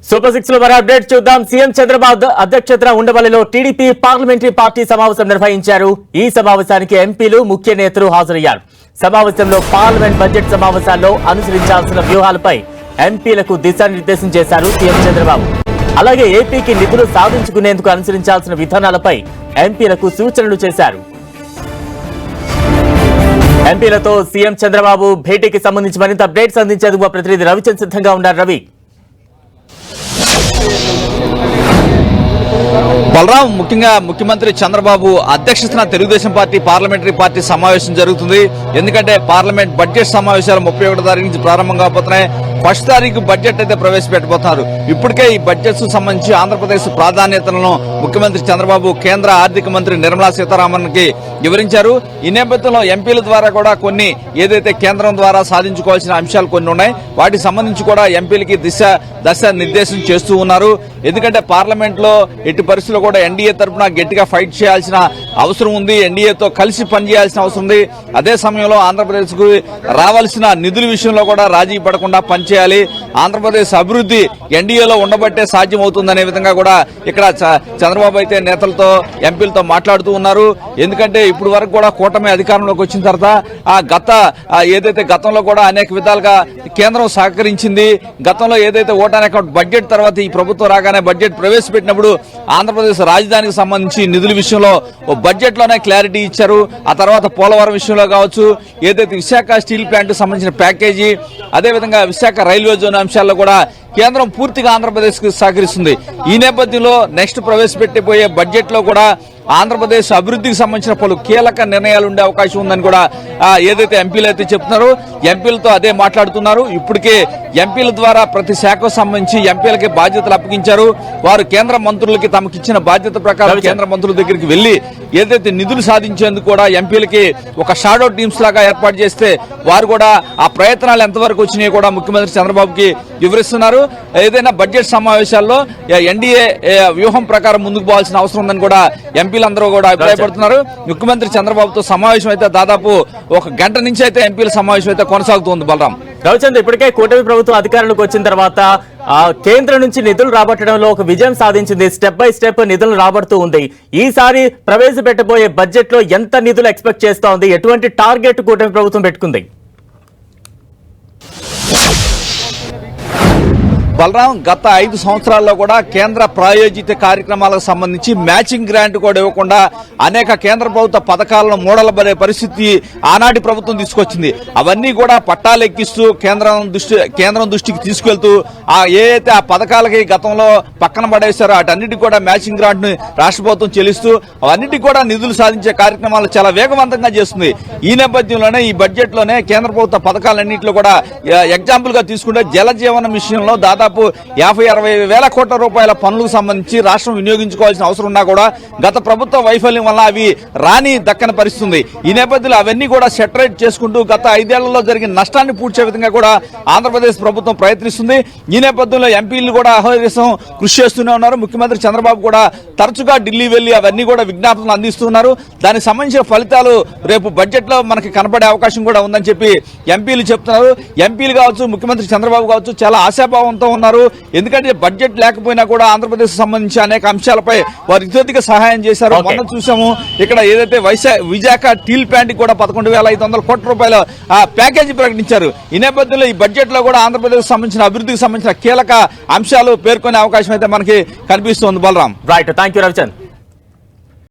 Super 6 లో మరో update చూద్దాం. సీఎం చంద్రబాబు అధ్యక్షతన ఉండవల్లిలో టీడీపీ పార్లమెంటరీ పార్టీ సమావేశం నిర్వహించారు. ఈ సమావేశానికి ఎంపీలు ముఖ్య నేతలు హాజరయ్యారు. సమావేశంలో పార్లమెంట్ బడ్జెట్ సమావేశాల్లో అనుసరించాల్సిన వ్యూహాలపై ఎంపీలకు దిశానిర్దేశం చేశారు సీఎం చంద్రబాబు. అలాగే ఏపీకి నిధులు సాధించుకునేందుకు అనుసరించాల్సిన విధానాలపై ఎంపీలకు సూచనలు చేశారు. ఎంపీలతో సీఎం చంద్రబాబు భేటీకి సంబంధించి మరింత అప్డేట్స్ అందించేందుకు మా ప్రతినిధి రవిచంద్ర సిద్ధంగా ఉన్నారు. రవి, బలరాం, ముఖ్యంగా ముఖ్యమంత్రి చంద్రబాబు అధ్యక్షతన తెలుగుదేశం పార్టీ పార్లమెంటరీ పార్టీ సమావేశం జరుగుతుంది. ఎందుకంటే పార్లమెంట్ బడ్జెట్ సమావేశాలు 31వ తారీఖు నుంచి ప్రారంభం కాబోతున్నాయి. 1వ తారీఖు బడ్జెట్ అయితే ప్రవేశపెట్టబోతున్నారు. ఇప్పటికే ఈ బడ్జెట్ సంబంధించి ఆంధ్రప్రదేశ్ ప్రాధాన్యతలను ముఖ్యమంత్రి చంద్రబాబు కేంద్ర ఆర్థిక మంత్రి నిర్మలా సీతారామన్ కి వివరించారు. ఈ నేపథ్యంలో ఎంపీల ద్వారా కూడా కొన్ని ఏదైతే కేంద్రం ద్వారా సాధించుకోవాల్సిన అంశాలు కొన్ని ఉన్నాయి, వాటికి సంబంధించి కూడా ఎంపీలకి దశ నిర్దేశం చేస్తూ ఉన్నారు. ఎందుకంటే పార్లమెంట్ లో ఎట్టి పరిస్థితుల్లో కూడా ఎన్డీఏ తరఫున గట్టిగా ఫైట్ చేయాల్సిన అవసరం ఉంది. ఎన్డీఏతో కలిసి పనిచేయాల్సిన అవసరం ఉంది. అదే సమయంలో ఆంధ్రప్రదేశ్ కు రావాల్సిన నిధుల విషయంలో కూడా రాజీ పడకుండా పనిచేయాలి. ఆంధ్రప్రదేశ్ అభివృద్ధి ఎన్డీఏలో ఉండబట్టే సాధ్యమవుతుందనే విధంగా కూడా ఇక్కడ చంద్రబాబు అయితే నేతలతో ఎంపీలతో మాట్లాడుతూ ఉన్నారు. ఎందుకంటే ఇప్పుడు వరకు కూడా కూటమి అధికారంలోకి వచ్చిన తర్వాత ఏదైతే గతంలో కూడా అనేక విధాలుగా కేంద్రం సహకరించింది. గతంలో ఏదైతే ఓటాన్ అకౌంట్ బడ్జెట్ తర్వాత ఈ ప్రభుత్వం రాగానే బడ్జెట్ ప్రవేశపెట్టినప్పుడు ఆంధ్రప్రదేశ్ రాజధానికి సంబంధించి నిధుల విషయంలో బడ్జెట్ లోనే క్లారిటీ ఇచ్చారు. ఆ తర్వాత పోలవరం విషయంలో కావచ్చు, ఏదైతే విశాఖ స్టీల్ ప్లాంట్ సంబంధించిన ప్యాకేజీ, అదేవిధంగా విశాఖ రైల్వే జోన్ అంశాల్లో కూడా కేంద్రం పూర్తిగా ఆంధ్రప్రదేశ్ కు సహకరిస్తుంది. ఈ నేపథ్యంలో నెక్స్ట్ ప్రవేశపెట్టిపోయే బడ్జెట్ లో కూడా ఆంధ్రప్రదేశ్ అభివృద్ధికి సంబంధించిన పలు కీలక నిర్ణయాలు ఉండే అవకాశం ఉందని కూడా ఏదైతే ఎంపీలు అయితే చెప్తున్నారో ఎంపీలతో అదే మాట్లాడుతున్నారు. ఇప్పటికే ఎంపీల ద్వారా ప్రతి శాఖకు సంబంధించి ఎంపీలకి బాధ్యతలు అప్పగించారు. వారు కేంద్ర మంత్రులకి తమకు ఇచ్చిన బాధ్యత ప్రకారం కేంద్ర మంత్రుల దగ్గరికి వెళ్లి ఏదైతే నిధులు సాధించేందుకు కూడా ఎంపీలకి ఒక షాడో టీమ్స్ లాగా ఏర్పాటు చేస్తే వారు కూడా ఆ ప్రయత్నాలు ఎంతవరకు వచ్చినాయో కూడా ముఖ్యమంత్రి చంద్రబాబుకి వివరిస్తున్నారు. ఏదైనా బడ్జెట్ సమావేశాల్లో ఎన్డీఏ వ్యూహం ప్రకారం ముందుకు పోవాల్సిన అవసరం ఉందని కూడా ఎంపీలందరూ కూడా అభిప్రాయపడుతున్నారు. ముఖ్యమంత్రి చంద్రబాబుతో సమావేశం అయితే దాదాపు 1 గంట నుంచి అయితే ఎంపీల సమావేశం అయితే కొనసాగుతుంది. బలరాం, రవిచంద్ర, ఇప్పటికే కూటమి ప్రభుత్వం అధికారంలోకి వచ్చిన తర్వాత కేంద్రం నుంచి నిధులు రాబట్టడంలో ఒక విజయం సాధించింది. స్టెప్ బై స్టెప్ నిధులు రాబడుతూ ఉంది. ఈసారి ప్రవేశపెట్టబోయే బడ్జెట్ లో ఎంత నిధులు ఎక్స్పెక్ట్ చేస్తా ఉంది? ఎటువంటి టార్గెట్ కూటమి ప్రభుత్వం పెట్టుకుంది? బలరాం, గత 5 సంవత్సరాల్లో కూడా కేంద్ర ప్రాయోజిత కార్యక్రమాలకు సంబంధించి మ్యాచింగ్ గ్రాంట్ కూడా ఇవ్వకుండా అనేక కేంద్ర ప్రభుత్వ పథకాలను మూడలబడే పరిస్థితి ఆనాటి ప్రభుత్వం తీసుకొచ్చింది. అవన్నీ కూడా పట్టాలెక్కిస్తూ కేంద్రం దృష్టికి తీసుకెళ్తూ ఏదైతే ఆ పథకాలకి గతంలో పక్కన పడేశారో అటన్నిటికీ కూడా మ్యాచింగ్ గ్రాంట్ ని రాష్ట్ర ప్రభుత్వం చెల్లిస్తూ అవన్నిటికీ కూడా నిధులు సాధించే కార్యక్రమాలు చాలా వేగవంతంగా చేస్తుంది. ఈ నేపథ్యంలోనే ఈ బడ్జెట్ లోనే కేంద్ర ప్రభుత్వ పథకాలన్నింటిలో కూడా ఎగ్జాంపుల్ గా తీసుకుంటే జల జీవన మిషన్లో దాదాపు 50-60 వేల కోట్ల రూపాయల పనులకు సంబంధించి రాష్ట్రం వినియోగించుకోవాల్సిన అవసరం ఉన్నా కూడా గత ప్రభుత్వ వైఫల్యం వల్ల అవి దక్కని పరిస్థితుంది. ఈ నేపథ్యంలో అవన్నీ కూడా సెటరేట్ చేసుకుంటూ గత 5 ఏళ్లలో జరిగిన నష్టాన్ని పూడ్చే విధంగా కూడా ఆంధ్రప్రదేశ్ ప్రభుత్వం ప్రయత్నిస్తుంది. ఈ నేపథ్యంలో ఎంపీలు కూడా అహర్నిశం కృషి చేస్తూనే ఉన్నారు. ముఖ్యమంత్రి చంద్రబాబు కూడా తరచుగా ఢిల్లీ వెళ్లి అవన్నీ కూడా విజ్ఞాపనలు అందిస్తున్నారు. దానికి సంబంధించిన ఫలితాలు రేపు బడ్జెట్ లో మనకి కనబడే అవకాశం కూడా ఉందని చెప్పి ఎంపీలు చెప్తున్నారు. ఎంపీలు కావచ్చు, ముఖ్యమంత్రి చంద్రబాబు కావచ్చు చాలా ఆశాభావంతో ఉన్నారు. ఎందుకంటే బడ్జెట్ లేకపోయినా కూడా ఆంధ్రప్రదేశ్ సంబంధించి అనేక అంశాలపై వారు ఇతోధిక సహాయం చేశారు. మనం చూసాము ఇక్కడ ఏదైతే విశాఖ స్టీల్ ప్లాంట్ కూడా 11,500 కోట్ల రూపాయల ప్యాకేజీ ప్రకటించారు. ఈ నేపథ్యంలో ఈ బడ్జెట్ లో కూడా ఆంధ్రప్రదేశ్ సంబంధించిన అభివృద్ధికి సంబంధించిన కీలక అంశాలు పేర్కొనే అవకాశం అయితే మనకి కనిపిస్తోంది. Balaram, right, thank you Ravichandra.